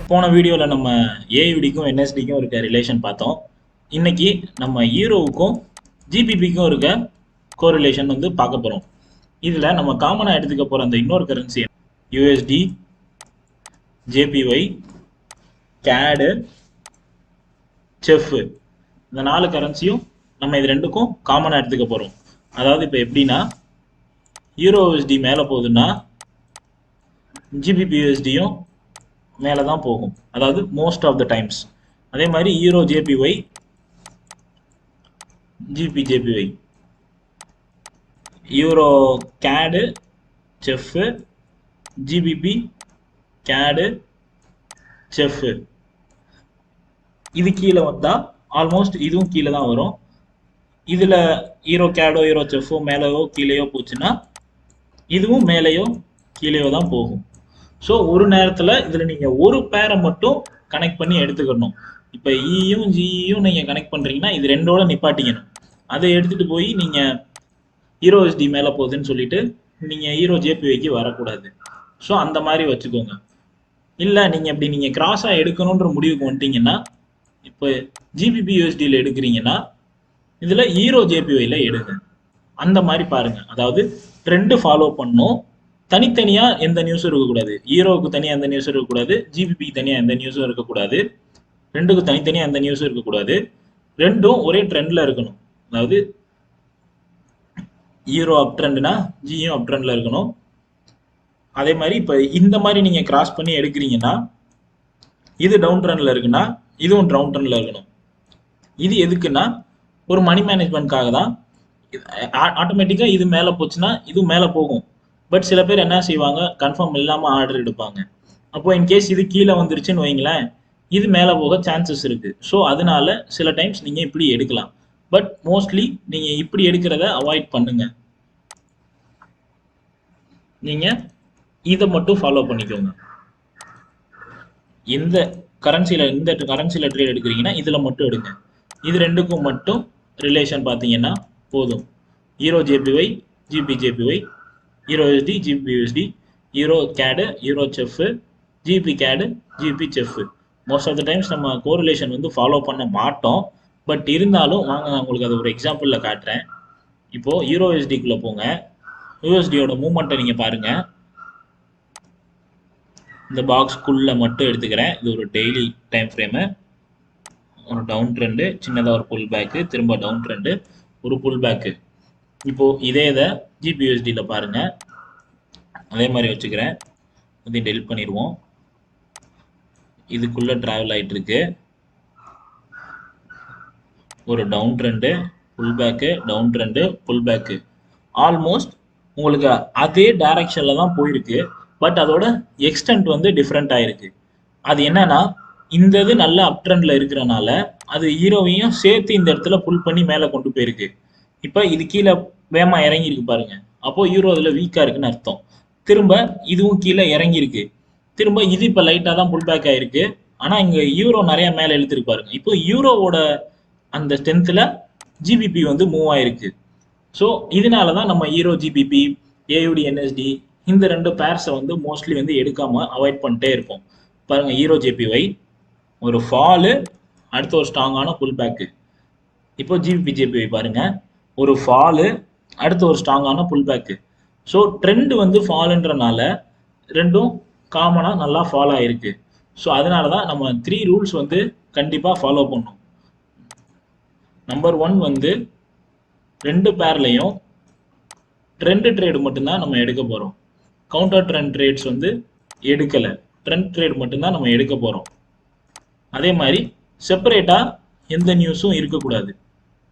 போன வீடியோவில் நம்ம ஏயுடிக்கும் என்எஸ்டிக்கும் இருக்க ரிலேஷன் பார்த்தோம். இன்னைக்கு நம்ம ஈரோவுக்கும் ஜிபிபிக்கும் இருக்க கோரிலேஷன் வந்து பார்க்க போகிறோம். இதில் நம்ம காமனாக எடுத்துக்க போகிற அந்த இன்னொரு கரன்சி யூஎஸ்டி, ஜேபிஒய், கேடு, செஃப், இந்த 4 கரன்சியும் நம்ம இது ரெண்டுக்கும் காமனாக எடுத்துக்க போகிறோம். அதாவது இப்போ எப்படின்னா யூரோ யூஎஸ்டி மேலே போகுதுன்னா ஜிபிபி யூஎஸ்டியும் மேலே தான் போகும், அதாவது மோஸ்ட் ஆஃப் த டைம்ஸ். அதே மாதிரி ஈரோ ஜேபிஒய், ஜேபிஒய், யூரோ கேடு, செஃப், ஜிபிபி கேடு, செஃப், இது கீழே வந்தால் ஆல்மோஸ்ட் இதுவும் கீழே தான் வரும். இதில் ஈரோ கேடோ ஈரோ செஃப்போ மேலேயோ கீழேயோ போச்சுன்னா இதுவும் மேலேயோ கீழேயோ தான் போகும். ஸோ ஒரு நேரத்தில் இதில் நீங்கள் ஒரு பேரை மட்டும் கனெக்ட் பண்ணி எடுத்துக்கணும். இப்போ இயும் ஜியும் நீங்கள் கனெக்ட் பண்ணுறீங்கன்னா இது ரெண்டோட நிப்பாட்டிக்கணும். அதை எடுத்துகிட்டு போய் நீங்கள் ஈரோ எஸ்டி மேலே போகுதுன்னு சொல்லிட்டு நீங்கள் ஈரோ ஜேபிஒய்க்கு வரக்கூடாது. ஸோ அந்த மாதிரி வச்சுக்கோங்க. இல்லை நீங்கள் இப்படி நீங்கள் கிராஸாக எடுக்கணுன்ற முடிவுக்கு வந்துட்டீங்கன்னா இப்போ ஜிபிபி யூஎஸ்டியில் எடுக்கிறீங்கன்னா இதில் ஈரோ ஜேபிஒயில் எடுங்க. அந்த மாதிரி பாருங்கள். அதாவது ட்ரெண்டு ஃபாலோ பண்ணணும். தனித்தனியாக எந்த நியூஸும் இருக்கக்கூடாது. ஈரோவுக்கு தனியாக எந்த நியூஸும் இருக்கக்கூடாது, ஜிபிபிக்கு தனியாக எந்த நியூஸும் இருக்கக்கூடாது, ரெண்டுக்கு தனித்தனியாக எந்த நியூஸும் இருக்கக்கூடாது. ரெண்டும் ஒரே ட்ரெண்டில் இருக்கணும். அதாவது ஈரோ அப் ட்ரெண்டுனா ஜியும் அப் ட்ரெண்டில் இருக்கணும். அதே மாதிரி இப்போ இந்த மாதிரி நீங்கள் கிராஸ் பண்ணி எடுக்கிறீங்கன்னா இது டவுன் ட்ரெண்டில் இருக்குன்னா இதுவும் டவுன் ட்ரெண்டில் இருக்கணும். இது எதுக்குன்னா ஒரு மணி மேனேஜ்மெண்ட்காக தான். ஆட்டோமேட்டிக்காக இது மேலே போச்சுன்னா இதுவும் மேலே போகும். பட் சில பேர் என்ன செய்வாங்க, கன்ஃபார்ம் இல்லாமல் ஆர்டர் எடுப்பாங்க. அப்போ இன்கேஸ் இது கீழே வந்துருச்சுன்னு வைங்களேன், இது மேலே போக சான்சஸ் இருக்குது. ஸோ அதனால சில டைம்ஸ் நீங்கள் இப்படி எடுக்கலாம். பட் மோஸ்ட்லி நீங்கள் இப்படி எடுக்கிறத அவாய்ட் பண்ணுங்க. நீங்கள் இதை மட்டும் ஃபாலோ பண்ணிக்கோங்க. இந்த கரன்சியில் ட்ரேட் எடுக்கிறீங்கன்னா இதில் மட்டும் எடுங்க. இது ரெண்டுக்கும் மட்டும் ரிலேஷன் பார்த்தீங்கன்னா போதும். Euro JPY, JPY, euro USD, GB USD, euro CAD, euro CHF, GB CAD, GB CHF. Most of the times நம்ம கோரிலேஷன் வந்து ஃபாலோ பண்ண மாட்டோம். பட் இருந்தாலும் வாங்க நான் உங்களுக்கு அது ஒரு எக்ஸாம்பிளில் காட்டுறேன். இப்போது ஈரோ யூஎஸ்டிக்குள்ளே போங்க. யூஎஸ்டியோட மூவ்மெண்ட்டை நீங்கள் பாருங்கள். இந்த பாக்ஸ்க்குள்ளே மட்டும் எடுத்துக்கிறேன். இது ஒரு டெய்லி டைம் ஃப்ரேமு. ஒரு டவுன் ட்ரெண்டு, சின்னதாக ஒரு புல் பேக்கு, திரும்ப டவுன் ட்ரெண்டு, ஒரு புல் பேக்கு. இப்போது இதே இதை ஜிபியூஎஸ்டியில் பாருங்கள். அதே மாதிரி வச்சுக்கிறேன். இதையும் டெலிட் பண்ணிடுவோம். இதுக்குள்ளே ட்ராவல் ஆகிட்டுருக்கு. ஒரு டவுன் ட்ரெண்டு, புல் பேக்கு, டவுன் ட்ரெண்டு, புல் பேக்கு. ஆல்மோஸ்ட் உங்களுக்கு அதே டைரக்ஷனில் தான் போயிருக்கு. பட் அதோட எக்ஸ்டென்ட் வந்து டிஃப்ரெண்ட் ஆயிருக்கு. அது என்னன்னா இந்த இது நல்ல அப் ட்ரெண்டில் இருக்கிறனால அது ஈரோவையும் சேர்த்து இந்த இடத்துல புல் பண்ணி மேலே கொண்டு போயிருக்கு. இப்போ இது கீழே வேகமா இறங்கியிருக்கு பாருங்க. அப்போ ஈரோ அதில் வீக்காக இருக்குன்னு அர்த்தம். திரும்ப இதுவும் கீழே இறங்கியிருக்கு. திரும்ப இது இப்போ லைட்டாக தான் புல் பேக் ஆயிருக்கு. ஆனால் இங்கே யூரோ நிறைய மேலே இழுத்துருக்கு பாருங்க. இப்போ யூரோவோட அந்த ஸ்ட்ரென்த்தில் ஜிபிபி வந்து மூவ் ஆயிருக்கு. ஸோ இதனால தான் நம்ம ஈரோ ஜிபிபி, ஏயுடி என்எஸ்டி இந்த ரெண்டு பேர்ஸை வந்து மோஸ்ட்லி வந்து எடுக்காமல் அவாய்ட் பண்ணிட்டே இருப்போம். பாருங்கள், ஈரோ ஜேபிஒய் ஒரு ஃபாலு, அடுத்த ஒரு ஸ்ட்ராங்கான புல் பேக்கு. இப்போ ஜிபிபி ஜேபிஒய் பாருங்கள், ஒரு ஃபாலு, அடுத்த ஒரு ஸ்ட்ராங்கான புல் பேக்கு. ஸோ ட்ரெண்டு வந்து ஃபாலுன்றனால ரெண்டும் காமனாக நல்லா ஃபாலோ ஆகிருக்கு. ஸோ அதனால தான் நம்ம 3 ரூல்ஸ் வந்து கண்டிப்பாக ஃபாலோ பண்ணணும். நம்பர் 1 வந்து ரெண்டு பேர்லையும் ட்ரெண்டு ட்ரேடு மட்டும்தான் நம்ம எடுக்க போகிறோம். கவுண்டர் ட்ரெண்ட் ட்ரேட்ஸ் வந்து எடுக்கலை. ட்ரெண்ட் ட்ரேட் மட்டும்தான் நம்ம எடுக்க போகிறோம். அதே மாதிரி செப்பரேட்டாக எந்த நியூஸும் இருக்கக்கூடாது.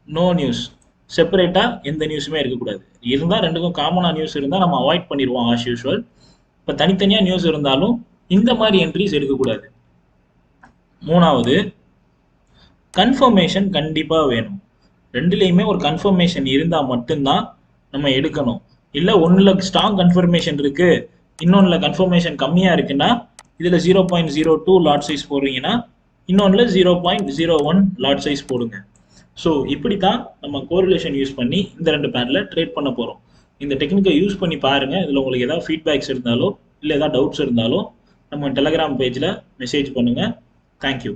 No news. செப்பரேட்டாக எந்த நியூஸுமே இருக்கக்கூடாது. இருந்தால் ரெண்டுக்கும் காமனாக நியூஸ் இருந்தால் நம்ம அவாய்ட் பண்ணிடுவோம் ஆஸ் யூஸ்வல். இப்போ தனித்தனியாக நியூஸ் இருந்தாலும் இந்த மாதிரி என்ட்ரிஸ் எடுக்கக்கூடாது. 3வது, கன்ஃபர்மேஷன் கண்டிப்பாக வேணும். ரெண்டுலேயுமே ஒரு கன்ஃபர்மேஷன் இருந்தால் மட்டும்தான் நம்ம எடுக்கணும். இல்லை ஒன்றில் ஸ்ட்ராங் கன்ஃபர்மேஷன் இருக்குது, இன்னொன்றில் கன்ஃபர்மேஷன் கம்மியாக இருக்குன்னா இதில் 0.02 லாட் சைஸ் போடுறீங்கன்னா இன்னொன்றில் 0.01 லாட் சைஸ் போடுங்க. ஸோ இப்படி தான் நம்ம கோரிலேஷன் யூஸ் பண்ணி இந்த ரெண்டு பேரில் ட்ரேட் பண்ண போகிறோம். இந்த டெக்னிக்கை யூஸ் பண்ணி பாருங்கள். இதில் உங்களுக்கு ஏதாவது ஃபீட்பேக்ஸ் இருந்தாலோ இல்லை ஏதாவது டவுட்ஸ் இருந்தாலோ நம்ம டெலகிராம் பேஜில் மெசேஜ் பண்ணுங்கள். தேங்க்யூ.